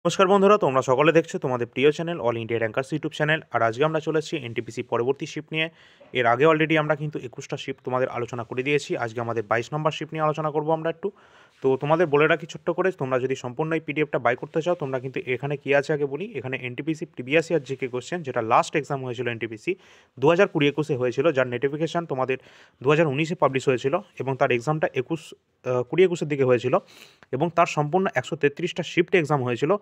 নমস্কার বন্ধুরা, তোমরা সকলে দেখছো তোমাদের প্রিয় channel all India rankers YouTube channel. আর আজকে আমরা চলে এসেছি এনটিপিসি পরবর্তী শিফট নিয়ে। এর আগে অলরেডি আমরা কিন্তু 21টা শিফট তোমাদের আলোচনা করে দিয়েছি। আজকে আমাদের 22 নম্বর শিফট নিয়ে আলোচনা করবো আমরা একটু। তো তোমাদের বলে রাখি ছোট্ট করে, তোমরা যদি সম্পূর্ণ এই পিডিএফটা বাই করতে চাও, তোমরা কিন্তু এখানে কী আছে আগে বলি। এখানে NTPC previous year GK question, যেটা লাস্ট এক্সাম হয়েছিল এনটিপিসি 2020-21 হয়েছিল, যার নোটিফিকেশান তোমাদের 2019 পাবলিশ হয়েছিল এবং তার এক্সামটা 20-21 দিকে হয়েছিল এবং তার সম্পূর্ণ 133টা শিফট এক্সাম হয়েছিল,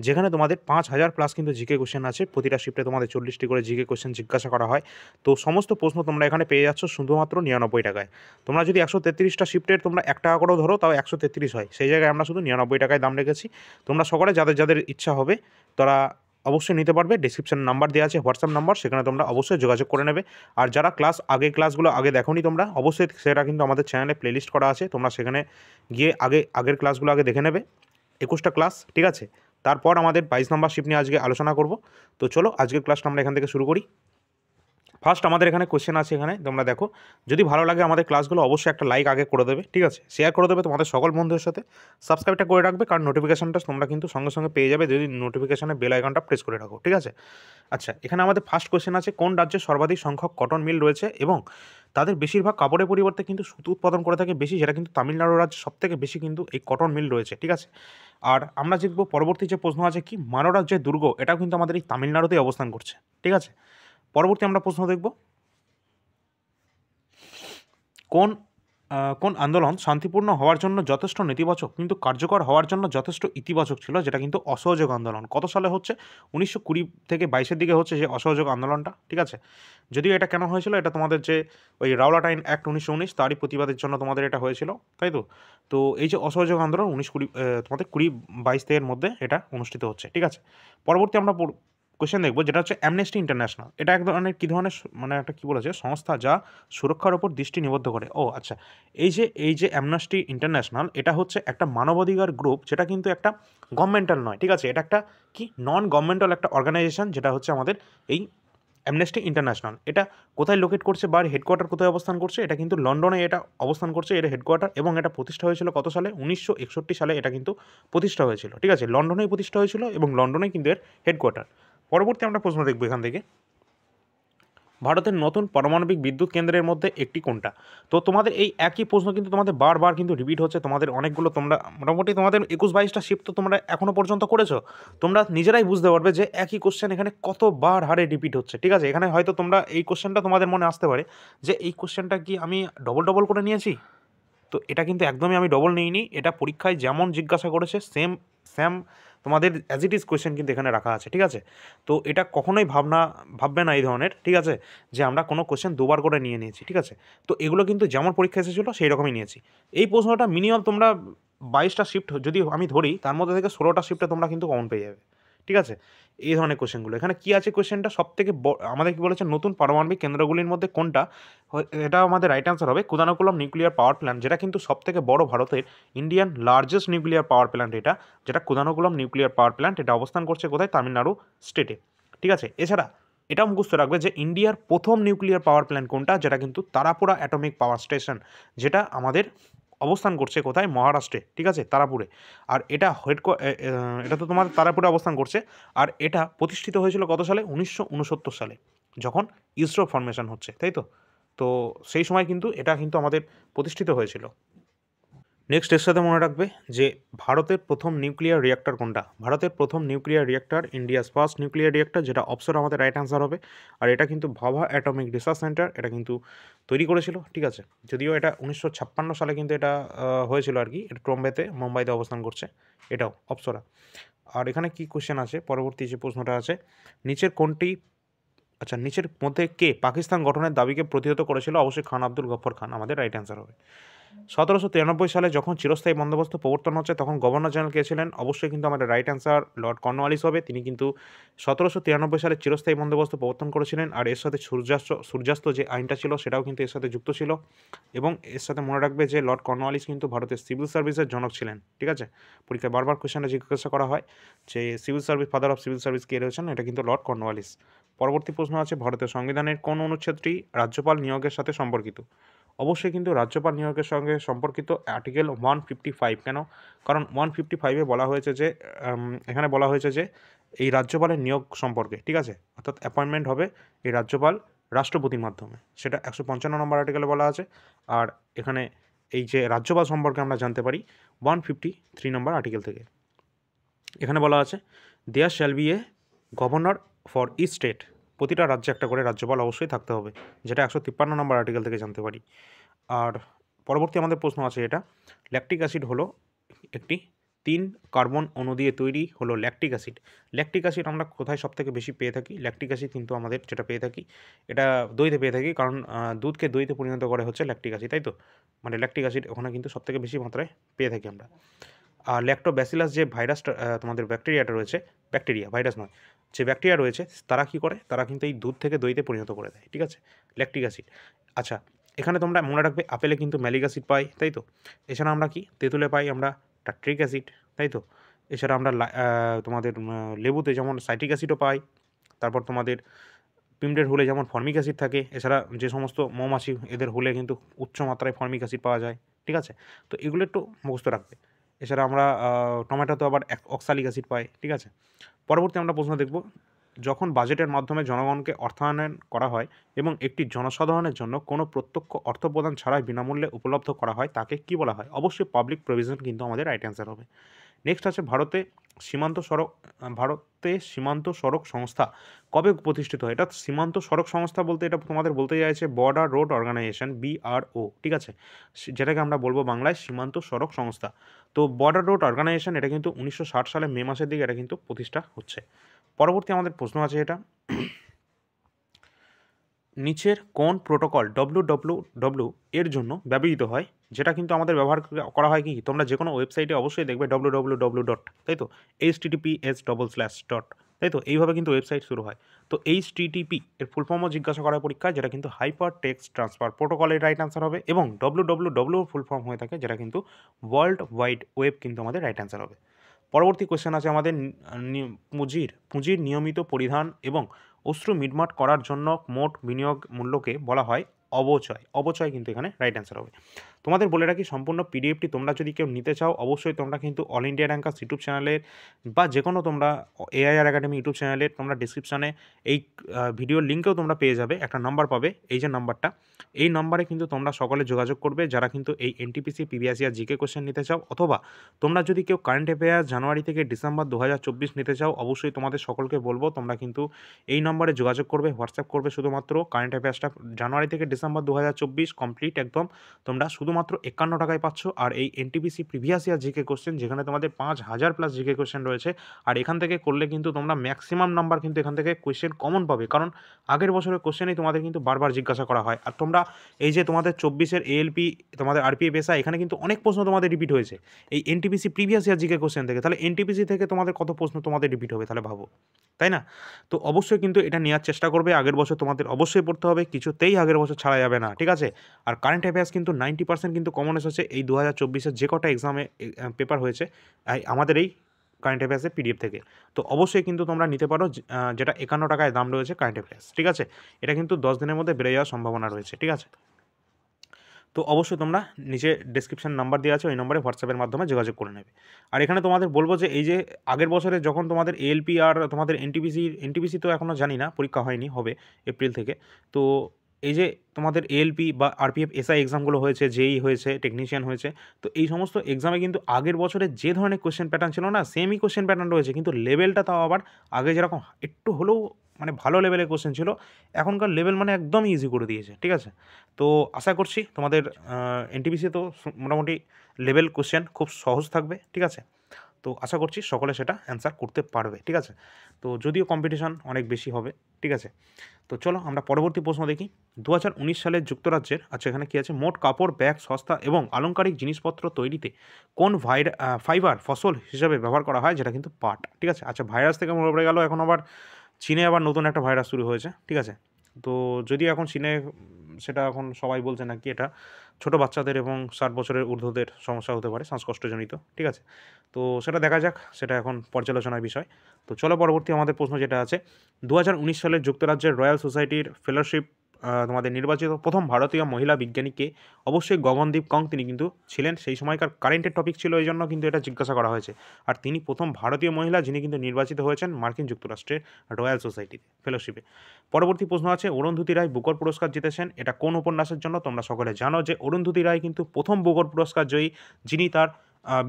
যেখানে তোমাদের 5000 প্লাস কিন্তু জিকে কোশ্চেন আছে। প্রতিটা শিফটে তোমাদের 40টি করে জিকে কোশ্চেন জিজ্ঞাসা করা হয়। তো সমস্ত প্রশ্ন তোমরা এখানে পেয়ে যাচ্ছ শুধুমাত্র 99 টাকায়। তোমরা যদি 133টা শিফটের তোমরা 1 টাকা করেও ধরো, তাও 133 হয়। সেই জায়গায় আমরা শুধু 99 টাকায় দাম রেখেছি। তোমরা সকলে যাদের যাদের ইচ্ছা হবে তারা অবশ্যই নিতে পারবে। ডেসক্রিপশন নাম্বার দেওয়া আছে, হোয়াটসঅ্যাপ নাম্বার, সেখানে তোমরা অবশ্যই যোগাযোগ করে নেবে। আর যারা ক্লাসগুলো আগে দেখোনি তোমরা, অবশ্যই সেটা কিন্তু আমাদের চ্যানেলে প্লেলিস্ট করা আছে, তোমরা সেখানে গিয়ে আগের ক্লাসগুলো আগে দেখে নেবে। 21টা ক্লাস, ঠিক আছে। তারপর আমাদের 22 নম্বর শিফট নিয়ে আজকে আলোচনা করব। তো চলো আজকের ক্লাসটা আমরা এখান থেকে শুরু করি। ফার্স্ট আমাদের এখানে কোশ্চেন আছে, এখানে তোমরা দেখো। যদি ভালো লাগে আমাদের ক্লাসগুলো, অবশ্যই একটা লাইক আগে করে দেবে, ঠিক আছে। শেয়ার করে দেবে তোমাদের সকল বন্ধুদের সাথে। সাবস্ক্রাইবটা করে রাখবে, কারণ নোটিফিকেশনটা তোমরা কিন্তু সঙ্গে সঙ্গে পেয়ে যাবে যদি নোটিফিকেশনের বেল আইকনটা প্রেস করে রাখো, ঠিক আছে। আচ্ছা, এখানে আমাদের ফার্স্ট কোশ্চেন আছে, কোন রাজ্যে সর্বাধিক সংখ্যক কটন মিল রয়েছে এবং তাদের বেশিরভাগ কাপড়ের পরিবর্তে কিন্তু সুতো উৎপাদন করে থাকে বেশি, যেটা কিন্তু তামিলনাড়ু রাজ্যে সবথেকে বেশি কিন্তু এই কটন মিল রয়েছে, ঠিক আছে। আর আমরা দেখব পরবর্তী যে প্রশ্ন আছে, কি মানো রাজ্যের দুর্গ, এটাও কিন্তু আমাদের এই তামিলনাড়ুতেই অবস্থান করছে, ঠিক আছে। পরবর্তী আমরা প্রশ্ন দেখব, কোন কোন আন্দোলন শান্তিপূর্ণ হওয়ার জন্য যথেষ্ট নেতিবাচক কিন্তু কার্যকর হওয়ার জন্য যথেষ্ট ইতিবাচক ছিল, যেটা কিন্তু অসহযোগ আন্দোলন। কত সালে হচ্ছে? 1920 থেকে 22-এর দিকে হচ্ছে যে অসহযোগ আন্দোলনটা, ঠিক আছে। যদিও এটা কেন হয়েছিল, এটা তোমাদের যে ওই রাওলাটাইন অ্যাক্ট 1919 তারই প্রতিবাদের জন্য তোমাদের এটা হয়েছিল, তাই তো। তো এই যে অসহযোগ আন্দোলন 1920 তোমাদের 20-22-এর মধ্যে এটা অনুষ্ঠিত হচ্ছে, ঠিক আছে। পরবর্তী আমরা কোয়েশ্চেন দেখবো, যেটা হচ্ছে অ্যামনেস্টি ইন্টারন্যাশনাল। এটা এক ধরনের কী ধরনের মানে একটা কী বলেছে সংস্থা, যা সুরক্ষার ওপর দৃষ্টি নিবদ্ধ করে। ও আচ্ছা, এই যে অ্যামনেস্টি ইন্টারন্যাশনাল, এটা হচ্ছে একটা মানবাধিকার গ্রুপ, যেটা কিন্তু একটা গভর্নমেন্টাল নয়, ঠিক আছে। এটা একটা কি নন গভর্নমেন্টাল একটা অর্গানাইজেশন, যেটা হচ্ছে আমাদের এই অ্যামনেস্টি ইন্টারন্যাশনাল। এটা কোথায় লোকেট করছে বা হেডকোয়ার্টার কোথায় অবস্থান করছে? এটা কিন্তু লন্ডনে এটা অবস্থান করছে, এর হেডকোয়ার্টার। এবং এটা প্রতিষ্ঠা হয়েছিল কত সালে? 1961 সালে এটা কিন্তু প্রতিষ্ঠা হয়েছিল, ঠিক আছে। লন্ডনেই প্রতিষ্ঠা হয়েছিল এবং লন্ডনেই কিন্তু এর হেডকোয়ার্টার। পরবর্তী আমরা প্রশ্ন দেখব এখান থেকে, ভারতের নতুন পারমাণবিক বিদ্যুৎ কেন্দ্রের মধ্যে একটি কোনটা? তো তোমাদের এই একই প্রশ্ন কিন্তু তোমাদের বারবার কিন্তু রিপিট হচ্ছে। তোমাদের অনেকগুলো, তোমরা মোটামুটি তোমাদের 21-22টা শিফট তো তোমরা এখনও পর্যন্ত করেছো। তোমরা নিজেরাই বুঝতে পারবে যে একই কোশ্চেন এখানে কতবার হারে রিপিট হচ্ছে, ঠিক আছে। এখানে হয়তো তোমরা এই কোশ্চেনটা তোমাদের মনে আসতে পারে যে এই কোশ্চেনটা কি আমি ডবল ডবল করে নিয়েছি? তো এটা কিন্তু একদমই আমি ডবল নিইনি। এটা পরীক্ষায় যেমন জিজ্ঞাসা করেছে সেম সেম তোমাদের অ্যাজ ইট ইজ কোয়েশ্চেন কিন্তু এখানে রাখা আছে, ঠিক আছে। তো এটা কখনোই ভাববে না এই ধরনের, ঠিক আছে, যে আমরা কোনো কোয়েশ্চেন দুবার করে নিয়ে নিয়েছি, ঠিক আছে। তো এগুলো কিন্তু যেমন পরীক্ষা এসেছিলো সেই রকমই নিয়েছি। এই প্রশ্নটা মিনিমাম তোমরা 22টা শিফট যদি আমি ধরি, তার মধ্যে থেকে 16টা শিফটে তোমরা কিন্তু কমন পেয়ে যাবে, ঠিক আছে। এই ধরনের কোয়েশ্চেনগুলো এখানে কি আছে, কোয়েশ্চেনটা সবথেকে আমাদের কি বলেছে, নতুন পারমাণবিক কেন্দ্রগুলির মধ্যে কোনটা? এটা আমাদের রাইট অ্যান্সার হবে কুদানকুলম নিউক্লিয়ার পাওয়ার প্ল্যান্ট, যেটা কিন্তু সবথেকে বড় ভারতের Indian largest nuclear power plant এটা, যেটা কুদানকুলম নিউক্লিয়ার পাওয়ার প্ল্যান্ট। এটা অবস্থান করছে কোথায়? তামিলনাড়ু স্টেটে, ঠিক আছে। এছাড়া এটাও মুখস্থ রাখবে যে ইন্ডিয়ার প্রথম নিউক্লিয়ার পাওয়ার প্ল্যান্ট কোনটা, যেটা কিন্তু তারাপুরা অ্যাটমিক পাওয়ার স্টেশন, যেটা আমাদের অবস্থান করছে কোথায়? মহারাষ্ট্রে, ঠিক আছে, তারাপুরে। আর এটা এটা তো তোমার তারাপুরে অবস্থান করছে। আর এটা প্রতিষ্ঠিত হয়েছিল কত সালে? 1969 সালে, যখন ইসরো ফরমেশন হচ্ছে, তাই তো। তো সেই সময় কিন্তু এটা কিন্তু আমাদের প্রতিষ্ঠিত হয়েছিল। নেক্সট এর সাথে মনে রাখবে যে ভারতের প্রথম নিউক্লিয়ার রিঅ্যাক্টর কোনটা? ভারতের প্রথম nuclear reactor, India's first nuclear reactor, যেটা অপশন আমাদের রাইট অ্যান্সার হবে। আর এটা কিন্তু ভাভা অ্যাটমিক রিসার্চ সেন্টার, এটা কিন্তু তৈরি করেছিল, ঠিক আছে। যদিও এটা 1956 সালে কিন্তু এটা হয়েছিল আর কি। এটা ট্রম্বেতে, মুম্বাইতে অবস্থান করছে, এটাও অপসরা। আর এখানে কি কোশ্চেন আছে, পরবর্তী যে প্রশ্নটা আছে, নিচের কোনটি, আচ্ছা, নিচের মধ্যে কে পাকিস্তান গঠনের দাবিকে প্রতিহত করেছিল? অবশ্যই খান আব্দুল গফর খান আমাদের রাইট অ্যান্সার হবে। 1793 সালে যখন চিরস্থায়ী বন্দোবস্ত প্রবর্তন হচ্ছে, তখন গভর্নর জেনারেল কে ছিলেন? অবশ্যই কিন্তু আমাদের রাইট অ্যান্সার লর্ড কর্নওয়ালিস হবে। তিনি কিন্তু 1793 সালে চিরস্থায়ী বন্দোবস্ত প্রবর্তন করেছিলেন। আর এর সাথে সূর্যাস্ত যে আইনটা ছিল, সেটাও কিন্তু এর সাথে যুক্ত ছিল। এবং এর সাথে মনে রাখবে যে লর্ড কর্নওয়ালিস কিন্তু ভারতের সিভিল সার্ভিসের জনক ছিলেন, ঠিক আছে। পরীক্ষায় বারবার কোয়েশ্চেনটা জিজ্ঞাসা করা হয় যে civil service, father of civil service কে রয়েছেন? এটা কিন্তু লর্ড কর্নওয়ালিস। পরবর্তী প্রশ্ন আছে, ভারতের সংবিধানের কোন অনুচ্ছেদটি রাজ্যপাল নিয়োগের সাথে সম্পর্কিত? অবশ্যই কিন্তু রাজ্যপাল নিয়োগের সঙ্গে সম্পর্কিত আর্টিকেল 155 কেন? কারণ 155 এ বলা হয়েছে যে এখানে বলা হয়েছে যে এই রাজ্যপালের নিয়োগ সম্পর্কে, ঠিক আছে? অর্থাৎ অ্যাপয়েন্টমেন্ট হবে এই রাজ্যপাল রাষ্ট্রপতির মাধ্যমে। সেটা 155 নম্বর আর্টিকেলে বলা আছে। আর এখানে এই যে রাজ্যপাল সম্পর্কে আমরা জানতে পারি 153 নম্বর আর্টিকেল থেকে। এখানে বলা আছে there shall be a governor for each state. প্রতিটা রাজ্যে একটা করে রাজ্যপাল অবশ্যই থাকতে হবে, যেটা 153 নম্বর আর্টিকেল থেকে জানতে পারি। আর পরবর্তী আমাদের প্রশ্ন আছে এটা, ল্যাকটিক অ্যাসিড হলো একটি 3 কার্বন অণু দিয়ে তৈরি হলো ল্যাকটিক অ্যাসিড। ল্যাকটিক অ্যাসিড আমরা কোথায় সবথেকে বেশি পেয়ে থাকি? ল্যাকটিক অ্যাসিড কিন্তু আমাদের যেটা পেয়ে থাকি এটা দইতে পেয়ে থাকি, কারণ দুধকে দইতে পরিণত করে হচ্ছে ল্যাকটিক অ্যাসিড, তাই তো? মানে ল্যাকটিক অ্যাসিড ওখানে কিন্তু সবথেকে বেশি মাত্রায় পেয়ে থাকি আমরা। আর ল্যাক্টোব্যাসিলাস যে ভাইরাসটা তোমাদের ব্যাকটেরিয়াটা রয়েছে, ব্যাকটেরিয়া ভাইরাস নয়, যে ব্যাকটেরিয়া রয়েছে তারা কি করে? তারা কিন্তু এই দুধ থেকে দইতে পরিণত করে দেয়, ঠিক আছে? Lactic acid. আচ্ছা, এখানে তোমরা মনে রাখবে আপেলে কিন্তু ম্যালিক অ্যাসিড পাই, তাই তো? এছাড়া আমরা কি তেঁতুলে পাই আমরা টার্ট্রিক অ্যাসিড, তাই তো? এছাড়া আমরা তোমাদের লেবুতে যেমন সাইট্রিক অ্যাসিডও পাই। তারপর তোমাদের পিঁপড়ের হুলে যেমন ফর্মিক অ্যাসিড থাকে, এছাড়া যে সমস্ত মৌমাছি এদের হুলে কিন্তু উচ্চ মাত্রায় ফর্মিক অ্যাসিড পাওয়া যায়, ঠিক আছে? তো এগুলো একটু মুখস্থ রাখবে। এছাড়া আমরা টমেটোতে আবার অক্সালিক অ্যাসিড পাই, ঠিক আছে? পরবর্তী আমরা প্রশ্ন দেখব, যখন বাজেটের মাধ্যমে জনগণকে অর্থায়ন করা হয় এবং একটি জনসাধারণের জন্য কোনো প্রত্যক্ষ অর্থ প্রদান ছাড়াই বিনামূল্যে উপলব্ধ করা হয় তাকে কী বলা হয়? অবশ্যই পাবলিক প্রভিশন কিন্তু আমাদের রাইট অ্যান্সার হবে। নেক্সট আছে ভারতে সীমান্ত সড়ক সংস্থা কবে প্রতিষ্ঠিত হয়? এটা সীমান্ত সড়ক সংস্থা বলতে এটা তোমাদের বলতে চাইছে বর্ডার রোড অর্গানাইজেশন, BRO, ঠিক আছে? যেটাকে আমরা বলবো বাংলায় সীমান্ত সড়ক সংস্থা। তো বর্ডার রোড অর্গানাইজেশন এটা কিন্তু 1960 সালে মে মাসের দিকে এটা কিন্তু প্রতিষ্ঠা হচ্ছে। পরবর্তী আমাদের প্রশ্ন আছে এটা, নিচের কোন প্রোটোকল WWW এর জন্য ব্যবহৃত হয়? যেটা কিন্তু আমাদের ব্যবহার করা হয় কি? তোমরা যে কোনো ওয়েবসাইটে অবশ্যই দেখবে www ডট, তাই তো? https ডট, তাই তো? এইভাবে কিন্তু ওয়েবসাইট শুরু হয়। তো HTTP এর ফুল ফর্মও জিজ্ঞাসা করার পরীক্ষায়, যেটা কিন্তু হাইপার টেক্সট ট্রান্সফার প্রোটোকলের রাইট অ্যান্সার হবে, এবং WWW ফুল ফর্ম হয়ে থাকে যেটা কিন্তু ওয়ার্ল্ড ওয়াইড ওয়েব কিন্তু আমাদের রাইট অ্যান্সার হবে। পরবর্তী কোয়েশ্চেন আছে আমাদের, পুঁজির নিয়মিত পরিধান এবং অশ্রু মিটমাট করার জন্য মোট বিনিয়োগ মূল্যকে বলা হয় অবচয়। অবচয় কিন্তু এখানে রাইট অ্যান্সার হবে। তোমাদের বলে রাখি, সম্পূর্ণ পিডিএফটি তোমরা যদি কেউ নিতে চাও অবশ্যই তোমরা কিন্তু অল ইন্ডিয়া র্যাঙ্কার্স ইউটিউব চ্যানেলের বা যে কোনো তোমরা AIR একাডেমি ইউটিউব চ্যানেলের তোমরা ডিসক্রিপশানে এই ভিডিওর লিঙ্কেও তোমরা পেয়ে যাবে, একটা নাম্বার পাবে, এই যে নাম্বারটা, এই নাম্বারে কিন্তু তোমরা সকলে যোগাযোগ করবে যারা কিন্তু এই NTPC previous year GK question নিতে চাও, অথবা তোমরা যদি কেউ কারেন্ট অ্যাফেয়ার জানুয়ারি থেকে ডিসেম্বর 2024 নিতে চাও, অবশ্যই তোমাদের সকলকে বলবো তোমরা কিন্তু এই নম্বরে যোগাযোগ করবে, হোয়াটসঅ্যাপ করবে শুধুমাত্র। কারেন্ট অ্যাফেয়ার্সটা জানুয়ারি থেকে ডিসেম্বর 2024 কমপ্লিট একদম তোমরা শুধুমাত্র 51 টাকায় পাচ্ছ। আর এই NTPC previous year GK question, যেখানে তোমাদের 5000 প্লাস জিকে কোশ্চেন রয়েছে, আর এখান থেকে করলে কিন্তু তোমরা ম্যাক্সিমাম নাম্বার কিন্তু এখান থেকে কোশ্চেন কমন পাবে, কারণ আগের বছরের কোশ্চেনই তোমাদের কিন্তু বারবার জিজ্ঞাসা করা হয়। আর তোমরা এই যে তোমাদের 24-এর ALP, তোমাদের RPF SI, এখানে কিন্তু অনেক প্রশ্ন তোমাদের রিপিট হয়েছে এই NTPC previous year GK question থেকে। তাহলে NTPC থেকে তোমাদের কত প্রশ্ন তোমাদের রিপিট হবে তাহলে ভাবো, তাই না? তো অবশ্যই কিন্তু এটা নেওয়ার চেষ্টা করবে। আগের বছর তোমাদের অবশ্যই পড়তে হবে, কিছুতেই আগের বছর ছাড়া যাবে না, ঠিক আছে? আর কারেন্ট অ্যাফেয়ার্স কিন্তু 90% কিন্তু কমন এসেছে এই 2024-এর যে কটা এক্সামে পেপার হয়েছে আমাদের এই কারেন্ট অ্যাফেয়ার্সের PDF থেকে। তো অবশ্যই কিন্তু তোমরা নিতে পারো, যেটা 51 টাকায় দাম রয়েছে কারেন্ট অ্যাফেয়ার্স, ঠিক আছে? এটা কিন্তু 10 দিনের মধ্যে বেড়ে যাওয়ার সম্ভাবনা রয়েছে, ঠিক আছে? তো অবশ্যই তোমরা নিচে ডেসক্রিপশন নাম্বার দেওয়া আছে, ওই নম্বরে হোয়াটসঅ্যাপের মাধ্যমে যোগাযোগ করে নেবে। আর এখানে তোমাদের বলবো যে এই যে আগের বছরে যখন তোমাদের ALP আর তোমাদের NTPC তো এখনও জানি না, পরীক্ষা হয়নি, হবে এপ্রিল থেকে। তো এই যে তোমাদের ALP বা RPF SI এক্সামগুলো হয়েছে, JEE হয়েছে, টেকনিশিয়ান হয়েছে, তো এই সমস্ত এক্সামে কিন্তু আগের বছরে যে ধরনের কোশ্চেন প্যাটার্ন ছিল না, সেমই কোশ্চেন প্যাটার্ন রয়েছে, কিন্তু লেভেলটা তাও আবার আগে যেরকম একটু হলেও মানে ভালো লেভেলের কোশ্চেন ছিল, এখনকার লেভেল মানে একদমই ইজি করে দিয়েছে, ঠিক আছে? তো আশা করছি তোমাদের NTPC তো মোটামুটি লেভেল কোশ্চেন খুব সহজ থাকবে, ঠিক আছে? তো আশা করছি সকলে সেটা অ্যান্সার করতে পারবে, ঠিক আছে? তো যদিও কম্পিটিশন অনেক বেশি হবে, ঠিক আছে? তো চলো আমরা পরবর্তী প্রশ্ন দেখি। 2019 সালে যুক্তরাজ্যের, আচ্ছা এখানে কী আছে, মোট কাপড়, ব্যাগ, সস্তা এবং আলংকারিক জিনিসপত্র তৈরিতে কোন ফাইবার ফসল হিসেবে ব্যবহার করা হয়? যেটা কিন্তু পাট, ঠিক আছে? আচ্ছা, ভাইরাস থেকে মনে পড়ে গেল, এখন আবার চীনে আবার নতুন একটা ভাইরাস শুরু হয়েছে, ঠিক আছে? তো যদিও এখন চীনে সেটা এখন সবাই বলছে নাকি এটা ছোটো বাচ্চাদের এবং 60 বছরের ঊর্ধ্বদের সমস্যা হতে পারে, শ্বাসকষ্টজনিত, ঠিক আছে? তো সেটা দেখা যাক, সেটা এখন পর্যালোচনার বিষয়। তো চলো পরবর্তী আমাদের প্রশ্ন যেটা আছে, 2019 সালে যুক্তরাজ্যের রয়্যাল সোসাইটির ফেলোশিপ তোমাদের নির্বাচিত প্রথম ভারতীয় মহিলা বিজ্ঞানীকে, অবশ্যই গগনদীপ কং তিনি কিন্তু ছিলেন। সেই সময়কার কারেন্টের টপিক ছিল, এই জন্য কিন্তু এটা জিজ্ঞাসা করা হয়েছে। আর তিনি প্রথম ভারতীয় মহিলা যিনি কিন্তু নির্বাচিত হয়েছেন মার্কিন যুক্তরাষ্ট্রের রয়্যাল সোসাইটিতে ফেলোশিপে। পরবর্তী প্রশ্ন আছে, অরুন্ধতী রায় বুকর পুরস্কার জিতেছেন, এটা কোন উপন্যাসের জন্য? তোমরা সকলে জানো যে অরুন্ধতী রায় কিন্তু প্রথম বুকর পুরস্কার জয়ী, যিনি তার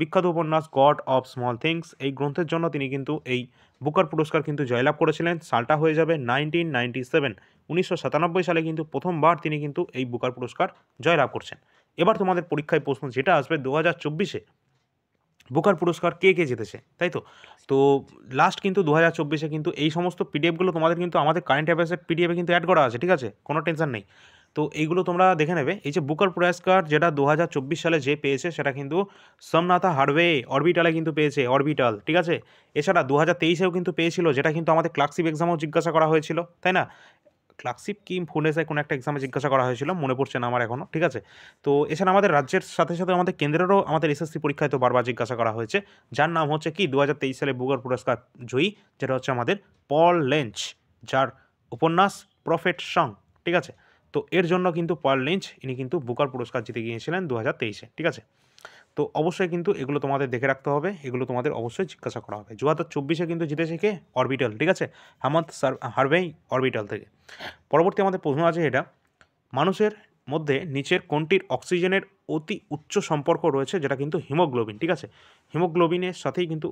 বিখ্যাত উপন্যাস গড অফ স্মল থিংস এই গ্রন্থের জন্য তিনি কিন্তু এই বুকার পুরস্কার কিন্তু জয়লাভ করেছিলেন। সালটা হয়ে যাবে 1997, 1997 সালে কিন্তু প্রথমবার তিনি কিন্তু এই বুকার পুরস্কার জয়লাভ করছেন। এবার তোমাদের পরীক্ষায় প্রশ্ন যেটা আসবে 2024-এ বুকার পুরস্কার কে কে জিতেছে, তাই তো? তো লাস্ট কিন্তু 2024-এ কিন্তু এই সমস্ত পিডিএফগুলো তোমাদের কিন্তু আমাদের কারেন্ট অ্যাফেয়ার্সের পিডিএফে কিন্তু অ্যাড করা আছে, ঠিক আছে, কোনো টেনশন নেই। তো এইগুলো তোমরা দেখে নেবে। এই যে বুকার পুরস্কার যেটা 2024 সালে যে পেয়েছে সেটা কিন্তু সোমনাথা হার্ভে অরবিটালে কিন্তু পেয়েছে, অরবিটাল, ঠিক আছে। এছাড়া 2023-এও কিন্তু পেয়েছিল, যেটা কিন্তু আমাদের ক্লার্কশিপ এক্সামেও জিজ্ঞাসা করা হয়েছিল, তাই না? ক্লার্কশিপ কি ফুনেসায় কোনো একটা এক্সামে জিজ্ঞাসা করা হয়েছিল, মনে পড়ছে না আমার এখনও, ঠিক আছে। তো এছাড়া আমাদের রাজ্যের সাথে সাথে আমাদের কেন্দ্রেরও আমাদের এসএসসি পরীক্ষায় তো বারবার জিজ্ঞাসা করা হয়েছে, যার নাম হচ্ছে কি 2023 সালে বুকার পুরস্কার জয়ী, যেটা হচ্ছে আমাদের পল লেঞ্চ, যার উপন্যাস প্রফেট সং, ঠিক আছে। তো এর জন্য কিন্তু পল লেঞ্চ ইনি কিন্তু বুকার পুরস্কার জিতে গিয়েছিলেন 2023-এ, ঠিক আছে। তো অবশ্যই কিন্তু এগুলো তোমাদের দেখে রাখতে হবে, এগুলো তোমাদের অবশ্যই জিজ্ঞাসা করা হবে। 2024-এ কিন্তু জিতেছে কে? অরবিটাল, ঠিক আছে, হেমন্ত হার্ভেই অরবিটাল থেকে। পরবর্তী আমাদের প্রশ্ন আছে এটা, মানুষের মধ্যে নিচের কোনটির অক্সিজেনের অতি উচ্চ সম্পর্ক রয়েছে, যেটা কিন্তু হিমোগ্লোবিন, ঠিক আছে। হিমোগ্লোবিনের সাথেই কিন্তু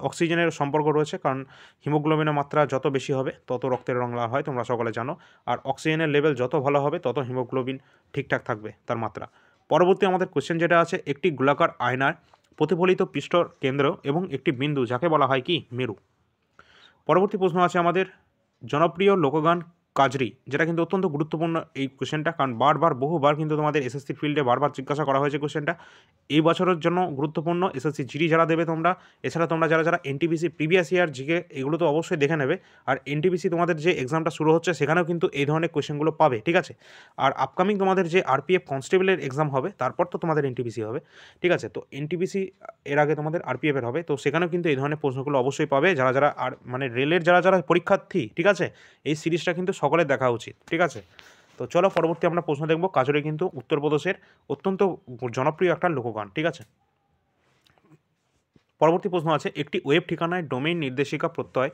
অক্সিজেনের সম্পর্ক রয়েছে, কারণ হিমোগ্লোবিনের মাত্রা যত বেশি হবে তত রক্তের রং লাল হয়, তোমরা সকলে জানো। আর অক্সিজেনের লেভেল যত ভালো হবে তত হিমোগ্লোবিন ঠিকঠাক থাকবে তার মাত্রা। পরবর্তী আমাদের কোশ্চেন যেটা আছে, একটি গোলাকার আয়নার প্রতিফলিত পৃষ্ঠর কেন্দ্র এবং একটি বিন্দু যাকে বলা হয় কি? মেরু। পরবর্তী প্রশ্ন আছে আমাদের, জনপ্রিয় লোকগান কাজরি, যেটা কিন্তু অত্যন্ত গুরুত্বপূর্ণ এই কোশ্চেনটা, কারণ বহুবার কিন্তু তোমাদের এসএসসি ফিল্ডে বারবার জিজ্ঞাসা করা হয়েছে কোশ্চেনটা। এই বছরের জন্য গুরুত্বপূর্ণ, এসএসসি জিডি যারা দেবে তোমরা, এছাড়া তোমরা যারা যারা এনটিপিসি প্রিভিয়াস ইয়ার জিকে এগুলো তো অবশ্যই দেখে নেবে। আর এনটিপিসি তোমাদের যে এক্সামটা শুরু হচ্ছে সেখানেও কিন্তু এই ধরনের কোশ্চেনগুলো পাবে, ঠিক আছে। আর আপকামিং তোমাদের যে আরপিএফ কনস্টেবলের এক্সাম হবে তারপর তো তোমাদের এনটিপিসি হবে, ঠিক আছে। তো এনটিপিসি এর আগে তোমাদের আরপিএফের হবে, তো সেখানেও কিন্তু এই ধরনের প্রশ্নগুলো অবশ্যই পাবে। যারা যারা আর মানে রেলের যারা যারা পরীক্ষার্থী, ঠিক আছে, এই সিরিজটা কিন্তু সকলের দেখা উচিত, ঠিক আছে। তো চলো পরবর্তী আমরা প্রশ্ন দেখব। কাজরি কিন্তু উত্তরপ্রদেশের অত্যন্ত জনপ্রিয় একটা লোকগান, ঠিক আছে। পরবর্তী প্রশ্ন আছে, একটি ওয়েব ঠিকানায় ডোমেইন নির্দেশিকা প্রত্যয়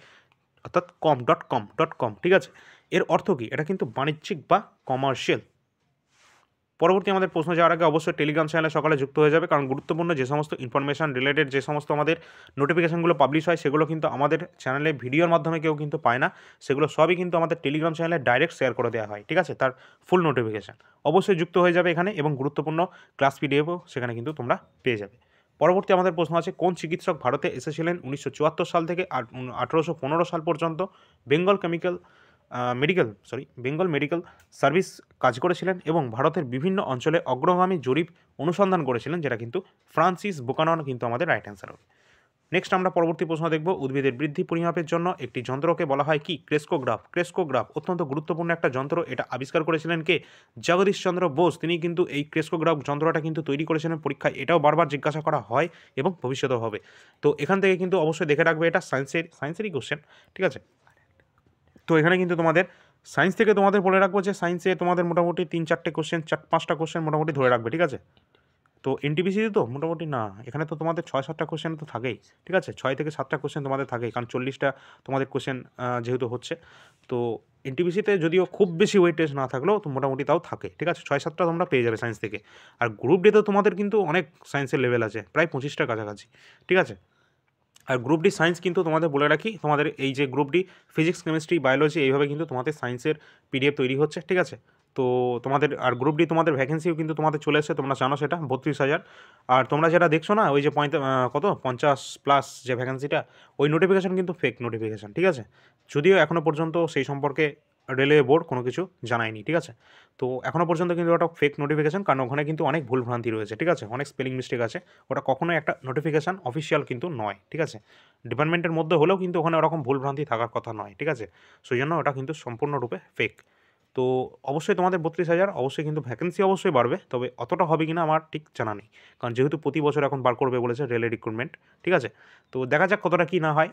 অর্থাৎ com.com, ঠিক আছে, এর অর্থ কি? এটা কিন্তু বাণিজ্যিক বা কমার্শিয়াল। পরবর্তী আমাদের প্রশ্ন যাওয়ার আগে অবশ্যই টেলিগ্রাম চ্যানেলে সকালে যুক্ত হয়ে যাবে, কারণ গুরুত্বপূর্ণ যে সমস্ত ইনফরমেশন রিলেটেড যে সমস্ত আমাদের নোটিফিকেশনগুলো পাবলিশ হয় সেগুলো কিন্তু আমাদের চ্যানেলে ভিডিওর মাধ্যমে কেউ কিন্তু পায় না, সেগুলো সবই কিন্তু আমাদের টেলিগ্রাম চ্যানেলে ডাইরেক্ট শেয়ার করে দেওয়া হয়, ঠিক আছে, তার ফুল নোটিফিকেশান। অবশ্যই যুক্ত হয়ে যাবে এখানে, এবং গুরুত্বপূর্ণ ক্লাস পিডিএফও সেখানে কিন্তু তোমরা পেয়ে যাবে। পরবর্তী আমাদের প্রশ্ন আছে, কোন চিকিৎসক ভারতে এসেছিলেন 1974 সাল থেকে 1815 সাল পর্যন্ত? বেঙ্গল মেডিকেল সার্ভিস কাজ করেছিলেন এবং ভারতের বিভিন্ন অঞ্চলে অগ্রগামী জরিপ অনুসন্ধান করেছিলেন, যেটা কিন্তু ফ্রান্সিস বুকানন কিন্তু আমাদের রাইট অ্যান্সার হবে। নেক্সট আমরা পরবর্তী প্রশ্ন দেখব, উদ্ভিদের বৃদ্ধি পরিমাপের জন্য একটি যন্ত্রকে বলা হয় কি? ক্রেস্কোগ্রাফ অত্যন্ত গুরুত্বপূর্ণ একটা যন্ত্র, এটা আবিষ্কার করেছিলেন কে? জগদীশ চন্দ্র বোস, তিনি কিন্তু এই ক্রেস্কোগ্রাফ যন্ত্রটা কিন্তু তৈরি করেছিলেন পরীক্ষায়, এটাও বারবার জিজ্ঞাসা করা হয় এবং ভবিষ্যতেও হবে। তো এখান থেকে কিন্তু অবশ্যই দেখে রাখবে, এটা সায়েন্সেরই কোশ্চেন, ঠিক আছে। তো এখানে কিন্তু তোমাদের সায়েন্স থেকে তোমাদের বলে রাখবো যে সায়েন্সে তোমাদের মোটামুটি 3-4টে কোশ্চেন, 4-5টা কোশ্চেন মোটামুটি ধরে রাখবে, ঠিক আছে। তো এনটিপিসিতে তো মোটামুটি না, এখানে তো তোমাদের 6-7টা কোশ্চেন তো থাকেই, ঠিক আছে, 6 থেকে 7টা কোশ্চেন তোমাদের থাকেই, কারণ 40টা তোমাদের কোশ্চেন যেহেতু হচ্ছে। তো এনটিপিসিতে যদিও খুব বেশি ওয়েটেজ না থাকলেও তো মোটামুটি তাও থাকে, ঠিক আছে, 6-7টা তোমরা পেয়ে যাবে সায়েন্স থেকে। আর গ্রুপ ডেতে তোমাদের কিন্তু অনেক সায়েন্সের লেভেল আছে, প্রায় 25টার কাছাকাছি, ঠিক আছে। আর গ্রুপ ডি সায়েন্স কিন্তু তোমাদের বলে রাখি, তোমাদের এই যে group D physics, chemistry, biology এইভাবে কিন্তু তোমাদের সায়েন্সের পিডিএফ তৈরি হচ্ছে, ঠিক আছে। তো তোমাদের আর গ্রুপ ডি তোমাদের ভ্যাকেন্সিও কিন্তু তোমাদের চলে এসেছে, তোমরা জানো সেটা 32,000। আর তোমরা যেটা দেখছো না ওই যে 50+ যে ভ্যাকেন্সিটা, ওই নোটিফিকেশান কিন্তু ফেক নোটিফিকেশান, ঠিক আছে। যদিও এখনও পর্যন্ত সেই সম্পর্কে রেলওয়ে বোর্ড কোনো কিছু জানায়নি, ঠিক আছে। তো এখনও পর্যন্ত কিন্তু ওটা ফেক নোটিফিকেশান, কারণ ওখানে কিন্তু অনেক ভুলভ্রান্তি রয়েছে, ঠিক আছে, অনেক স্পেলিং মিস্টেক আছে। ওটা কখনোই একটা নোটিফিকেশান অফিসিয়াল কিন্তু নয়, ঠিক আছে। ডিপার্টমেন্টের মধ্যে হলেও কিন্তু ওখানে ওরকম ভুলভ্রান্তি থাকার কথা নয়, ঠিক আছে। সেই জন্য ওটা কিন্তু সম্পূর্ণরূপে ফেক। তো অবশ্যই তোমাদের 32,000 অবশ্যই কিন্তু ভ্যাকেন্সি অবশ্যই বাড়বে, তবে অতটা হবে কিনা আমার ঠিক জানা নেই, কারণ যেহেতু প্রতি বছর এখন বার করবে বলেছে রেলের রিক্রুটমেন্ট, ঠিক আছে। তো দেখা যাক কতটা কী না হয়।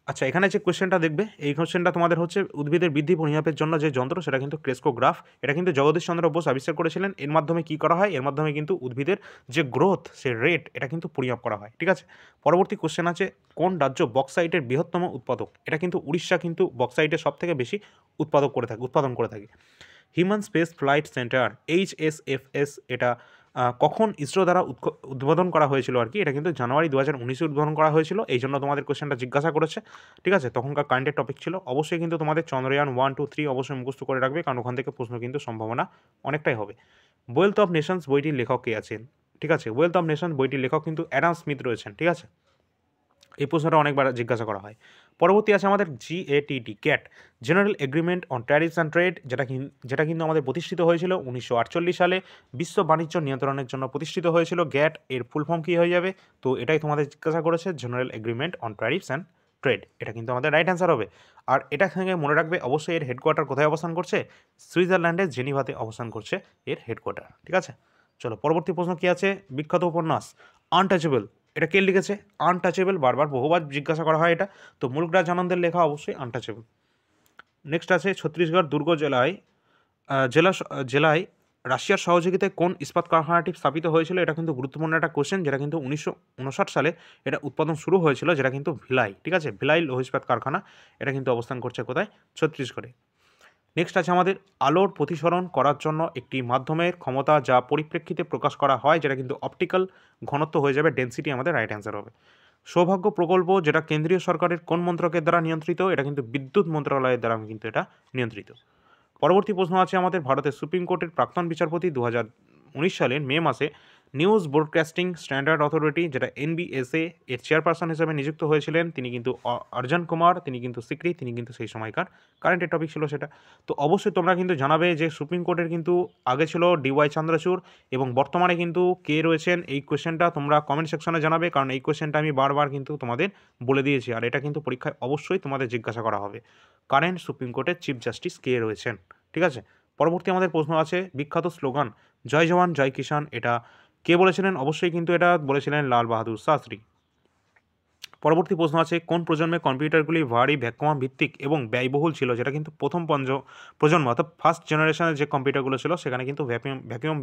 আচ্ছা, এখানে যে কোয়েশ্চেনটা দেখবে, এই কোয়েশ্চেনটা তোমাদের হচ্ছে উদ্ভিদের বৃদ্ধি পরিমাপের জন্য যে যন্ত্র সেটা কিন্তু ক্রেস্কোগ্রাফ। এটা কিন্তু জগদীশ চন্দ্র বোস আবিষ্কার করেছিলেন। এর মাধ্যমে কি করা হয়? এর মাধ্যমে কিন্তু উদ্ভিদের যে গ্রোথ, সে রেট এটা কিন্তু পরিমাপ করা হয়। ঠিক আছে? পরবর্তী কোয়েশ্চেন আছে, কোন রাজ্য বক্সাইটের বৃহত্তম উৎপাদক? এটা কিন্তু উড়িষ্যা কিন্তু বক্সাইটের সবথেকে বেশি উৎপাদন করে থাকে। Human space flight centre HSFS এটা কখন ইসরো দ্বারা উদ্বোধন করা হয়েছিল আর কি? এটা কিন্তু জানুয়ারি 2019-এ উদ্বোধন করা হয়েছিল। এই জন্য তোমাদের কোয়েশ্চেনটা জিজ্ঞাসা করেছে। ঠিক আছে? তখনকার কারেন্টের টপিক ছিল। অবশ্যই কিন্তু তোমাদের চন্দ্রয়ান 1, 2, 3 অবশ্যই মুখস্থ করে রাখবে, কারণ ওখান থেকে প্রশ্ন কিন্তু সম্ভাবনা অনেকটাই হবে। ওয়েলথ অফ নেশনস বইটির লেখক কে আছেন? ঠিক আছে? ওয়েলথ অফ নেশন বইটির লেখক কিন্তু অ্যাডাম স্মিথ রয়েছেন। ঠিক আছে? এই প্রশ্নটা অনেকবার জিজ্ঞাসা করা হয়। পরবর্তী আছে আমাদের GATT, cat, general agreement on tariffs and trade, যেটা কিন্তু আমাদের প্রতিষ্ঠিত হয়েছিল 1948 সালে, বিশ্ব বাণিজ্য নিয়ন্ত্রণের জন্য প্রতিষ্ঠিত হয়েছিল। গ্যাট এর ফুল ফর্ম কী হয়ে যাবে? তো এটাই তোমাদের জিজ্ঞাসা করেছে, general agreement on tariffs and trade. এটা কিন্তু আমাদের রাইট অ্যান্সার হবে। আর এটা থেকে মনে রাখবে অবশ্যই এর হেডকোয়ার্টার কোথায় অবস্থান করছে? সুইজারল্যান্ডের জেনিভাতে অবস্থান করছে এর হেডকোয়ার্টার। ঠিক আছে? চলো পরবর্তী প্রশ্ন কী আছে? বিখ্যাত উপন্যাস আনটাচেবল, এটা কে লিখেছে? আনটাচেবল বারবার বহুবার জিজ্ঞাসা করা হয় এটা। তো মুলকরাজ আনন্দের লেখা অবশ্যই আনটাচেবল। নেক্সট আছে ছত্তিশগড় দুর্গ জেলায় রাশিয়ার সহযোগিতায় কোন ইস্পাত কারখানাটি স্থাপিত হয়েছিল? এটা কিন্তু গুরুত্বপূর্ণ একটা কোশ্চেন, যেটা কিন্তু 1959 সালে এটা উৎপাদন শুরু হয়েছিল, যেটা কিন্তু ভিলাই। ঠিক আছে? ভিলাই লৌহ ইস্পাত কারখানা, এটা কিন্তু অবস্থান করছে কোথায়? ছত্তিশগড়ে। নেক্সট আছে আমাদের আলোর প্রতিসরণ করার জন্য একটি মাধ্যমের ক্ষমতা যা পরিপ্রেক্ষিতে প্রকাশ করা হয়, যেটা কিন্তু অপটিক্যাল ঘনত্ব হয়ে যাবে, ডেন্সিটি আমাদের রাইট অ্যান্সার হবে। সৌভাগ্য প্রকল্প, যেটা কেন্দ্রীয় সরকারের কোন মন্ত্রকের দ্বারা নিয়ন্ত্রিত? এটা কিন্তু বিদ্যুৎ মন্ত্রণালয়ের দ্বারা কিন্তু এটা নিয়ন্ত্রিত। পরবর্তী প্রশ্ন আছে আমাদের, ভারতের সুপ্রিম কোর্টের প্রাক্তন বিচারপতি 2019 সালের মে মাসে নিউজ ব্রডকাস্টিং স্ট্যান্ডার্ড অথরিটি, যেটা NBSA এর চেয়ারপারসন হিসেবে নিযুক্ত হয়েছিলেন। তিনি কিন্তু অর্জন কুমার, তিনি কিন্তু সিকরি, তিনি কিন্তু সেই সময়কার কারেন্টের টপিক ছিল সেটা। তো অবশ্যই তোমরা কিন্তু জানাবে যে সুপ্রিম কোর্টের কিন্তু আগে ছিল DY চন্দ্রচূড়, এবং বর্তমানে কিন্তু কে রয়েছেন? এই কোয়েশ্চেনটা তোমরা কমেন্ট সেকশনে জানাবে, কারণ এই কোয়েশ্চেনটা আমি বারবার কিন্তু তোমাদের বলে দিয়েছি, আর এটা কিন্তু পরীক্ষায় অবশ্যই তোমাদের জিজ্ঞাসা করা হবে, কারেন্ট সুপ্রিম কোর্টের চিফ জাস্টিস কে রয়েছেন। ঠিক আছে? পরবর্তী আমাদের প্রশ্ন আছে, বিখ্যাত স্লোগান জয় জওয়ান জয় কিষান, এটা কে বলেছিলেন? অবশ্যই কিন্তু এটা বলেছিলেন লাল বাহাদুর শাস্ত্রী। পরবর্তী প্রশ্ন আছে, কোন প্রজন্মে কম্পিউটারগুলি ভারী ভ্যাকুয়াম ভিত্তিক এবং ব্যয়বহুল ছিল? যেটা কিন্তু প্রথম প্রজন্ম, অর্থাৎ ফার্স্ট জেনারেশনের যে কম্পিউটারগুলো ছিল সেখানে কিন্তু ভ্যাকুয়াম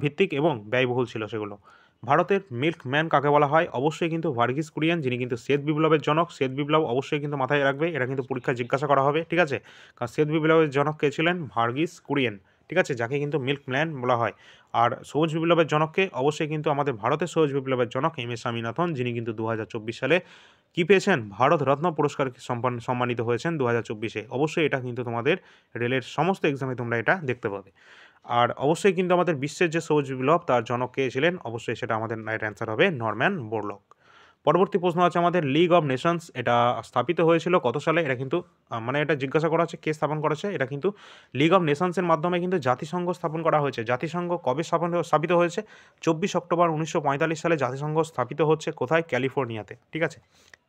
ভিত্তিক এবং ব্যয়বহুল ছিল সেগুলো। ভারতের মিল্কম্যান কাকে বলা হয়? অবশ্যই কিন্তু ভার্গিস কুরিয়ান, যিনি কিন্তু শ্বেত বিপ্লবের জনক। শ্বেত বিপ্লব অবশ্যই কিন্তু মাথায় রাখবে, এটা কিন্তু পরীক্ষায় জিজ্ঞাসা করা হবে। ঠিক আছে? কারণ শ্বেত বিপ্লবের জনক কে ছিলেন? ভার্গিস কুরিয়ান। ঠিক আছে? যাকে কিন্তু মিল্কম্যান বলা হয়। আর সবুজ বিপ্লবের জনককে? অবশ্যই কিন্তু আমাদের ভারতের সবুজ বিপ্লবের জনক MS স্বামীনাথন, যিনি কিন্তু 2024 সালে কী পেয়েছেন? ভারত রত্ন পুরস্কার সম্মানিত হয়েছেন 2024-এ। অবশ্যই এটা কিন্তু তোমাদের রেলের সমস্ত এক্সামে তোমরা এটা দেখতে পাবে। আর অবশ্যই কিন্তু আমাদের বিশ্বের যে সবুজ বিপ্লব তার জনক কে ছিলেন? অবশ্যই সেটা আমাদের রাইট অ্যান্সার হবে নরম্যান বোরলগ। পরবর্তী প্রশ্ন আছে আমাদের, লিগ অব নেশনস এটা স্থাপিত হয়েছিল কত সালে? এটা কিন্তু মানে এটা জিজ্ঞাসা করা হচ্ছে কে স্থাপন করেছে। এটা কিন্তু লিগ অব নেশনসের মাধ্যমে কিন্তু জাতিসংঘ স্থাপন করা হয়েছে। জাতিসংঘ কবে স্থাপিত হয়েছে? 24 অক্টোবর 1945 সালে জাতিসংঘ স্থাপিত হচ্ছে কোথায়? ক্যালিফোর্নিয়াতে। ঠিক আছে?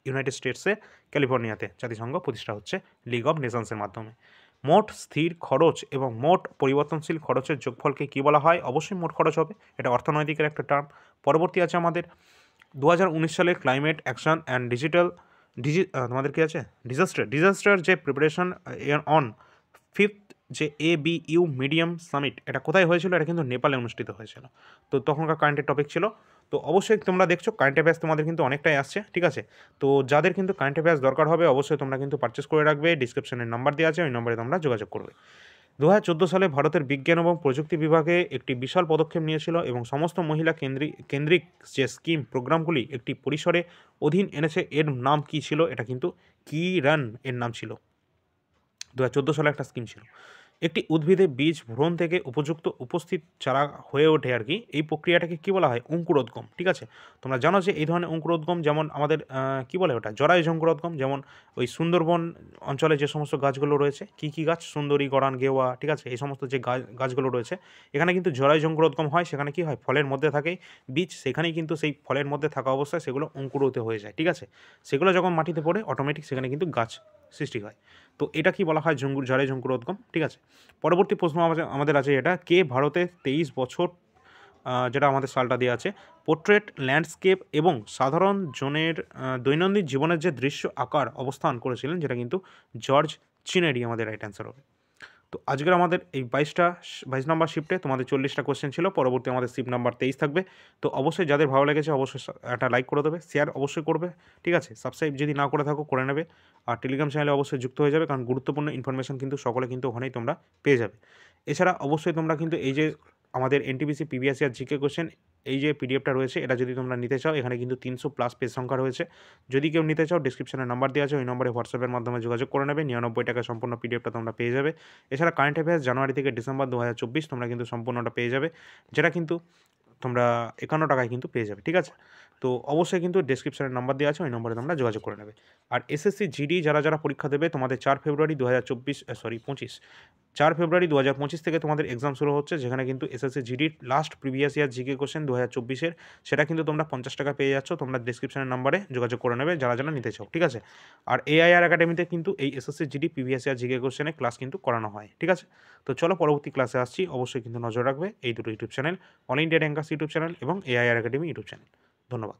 ইউনাইটেড স্টেটসে ক্যালিফোর্নিয়াতে জাতিসংঘ প্রতিষ্ঠা হচ্ছে লিগ অব নেশনসের মাধ্যমে। মোট স্থির খরচ এবং মোট পরিবর্তনশীল খরচের যোগফলকে কী বলা হয়? অবশ্যই মোট খরচ হবে, এটা অর্থনৈতিকের একটা টার্ম। পরবর্তী আছে আমাদের 2019 সালের ক্লাইমেট অ্যাকশন অ্যান্ড তোমাদের কি আছে? ডিজাস্টার যে প্রিপারেশন অন 5th যে ABU মিডিয়াম সামিট, এটা কোথায় হয়েছিল? এটা কিন্তু নেপালে অনুষ্ঠিত হয়েছিল। তো তখনকার কারেন্টের টপিক ছিল। তো অবশ্যই তোমরা দেখছো কারেন্ট অ্যাফেয়ার্স তোমাদের কিন্তু অনেকটাই আসছে। ঠিক আছে? তো যাদের কিন্তু কারেন্ট অ্যাফেয়ার্স দরকার হবে অবশ্যই তোমরা কিন্তু পারচেস করে রাখবে, ডিসক্রিপশনের নাম্বার দেওয়া আছে, ওই নম্বরে তোমরা যোগাযোগ করবে। 2014 সালে ভারতের বিজ্ঞান এবং প্রযুক্তি বিভাগে একটি বিশাল পদক্ষেপ নিয়েছিল এবং সমস্ত মহিলা কেন্দ্রিক যে স্কিম প্রোগ্রামগুলি একটি পরিসরে অধীন এনেছে। এর নাম কী ছিল? এটা কিন্তু কিরণ এর নাম ছিল। 2014 সালে একটা স্কিম ছিল। একটি উদ্ভিদে বীজ ভ্রূণ থেকে উপস্থিত চারা হয়ে ওঠে আর কি, এই প্রক্রিয়াটাকে কী বলা হয়? অঙ্কুরোদ্গম। ঠিক আছে? তোমরা জানো যে এই ধরনের অঙ্কুরোদ্গম যেমন আমাদের কী বলে ওটা? জরায়ুজ অঙ্কুরোদ্গম, যেমন ওই সুন্দরবন অঞ্চলে যে সমস্ত গাছগুলো রয়েছে, কী কী গাছ? সুন্দরী, গরান, গেওয়া। ঠিক আছে? এই সমস্ত যে গাছগুলো রয়েছে এখানে কিন্তু জরায়ুজ অঙ্কুরোদ্গম হয়। সেখানে কী হয়? ফলের মধ্যে থাকে বীজ, সেখানেই কিন্তু সেই ফলের মধ্যে থাকা অবস্থায় সেগুলো অঙ্কুরিত হয়ে যায়। ঠিক আছে? সেগুলো যখন মাটিতে পড়ে অটোমেটিক সেখানে কিন্তু গাছ সৃষ্টি হয়। তো এটা কি বলা হয়? জরায়ুজ অঙ্কুরোদ্গম। ঠিক আছে? পরবর্তী প্রশ্ন আমাদের আছে, এটা কে ভারতে 23 বছর যেটা আমাদের সালটা দেওয়া আছে, পোর্ট্রেট, ল্যান্ডস্কেপ এবং সাধারণ জনের দৈনন্দিন জীবনের যে দৃশ্য আকার অবস্থান করেছিলেন, যেটা কিন্তু জর্জ চিনেরি আমাদের রাইট অ্যান্সার হবে। তো আজকের আমাদের এই 22 নাম্বার শিফটে তোমাদের 40টা কোয়েশ্চেন ছিল। পরবর্তী আমাদের শিফট নাম্বার 23 থাকবে। তো অবশ্যই যাদের ভালো লেগেছে অবশ্যই একটা লাইক করে দেবে, শেয়ার অবশ্যই করবে। ঠিক আছে? সাবস্ক্রাইব যদি না করে থাকো করে নেবে। আর টেলিগ্রাম চ্যানেলে অবশ্যই যুক্ত হয়ে যাবে, কারণ গুরুত্বপূর্ণ ইনফরমেশন কিন্তু সকলে কিন্তু ওখানেই তোমরা পেয়ে যাবে। এছাড়া অবশ্যই তোমরা কিন্তু এই যে আমাদের NTPC previous year GK question এই যে পিডিএফটা রয়েছে, এটা যদি তোমরা নিতে চাও, এখানে কিন্তু 300+ পেজ সংখ্যা রয়েছে। যদি কেউ নিতে চাও, ডেসক্রিপশনে নাম্বার দেওয়া আছে, ওই নম্বরে হোয়াটসঅ্যাপের মাধ্যমে যোগাযোগ করে নেবে। 99 টাকায় সম্পূর্ণ পিডিএফটা তোমরা পেয়ে যাবে। এছাড়া কারেন্ট অ্যাফেয়ার্স জানুয়ারি থেকে ডিসেম্বর 2024 তোমরা কিন্তু সম্পূর্ণটা পেয়ে যাবে, যেটা কিন্তু তোমরা 51 টাকায় কিন্তু পেয়ে যাবে। ঠিক আছে? তো অবশ্যই কিন্তু ডেসক্রিপশনে নাম্বার দেওয়া আছে, ওই নম্বরে তোমরা যোগাযোগ করে নেবে। আর এসএসসি জিডি যারা পরীক্ষা দেবে, তোমাদের 4 ফেব্রুয়ারি 25 4 ফেব্রুয়ারি 2025 থেকে তোমাদের এক্সাম শুরু হচ্ছে, যেখানে কিন্তু এসএসসি জিডির last previous year GK question 2024-এর, সেটা কিন্তু তোমরা 50 টাকা পেয়ে যাচ্ছ। তোমরা ডেসক্রিপশনের নাম্বারে যোগাযোগ করে নেবে যারা নিতে চাও। ঠিক আছে? আর এআইআর একাডেমিতে কিন্তু এই SSC GD previous year GK কোশ্চেনের ক্লাস কিন্তু করানো হয়। ঠিক আছে? তো চলো পরবর্তী ক্লাসে আসছি। অবশ্যই কিন্তু নজর রাখবে এই দুটো YouTube channel, all India rankers YouTube channel এবং এআইআর একাডেমি ইউটিউব চ্যানেল। ধন্যবাদ।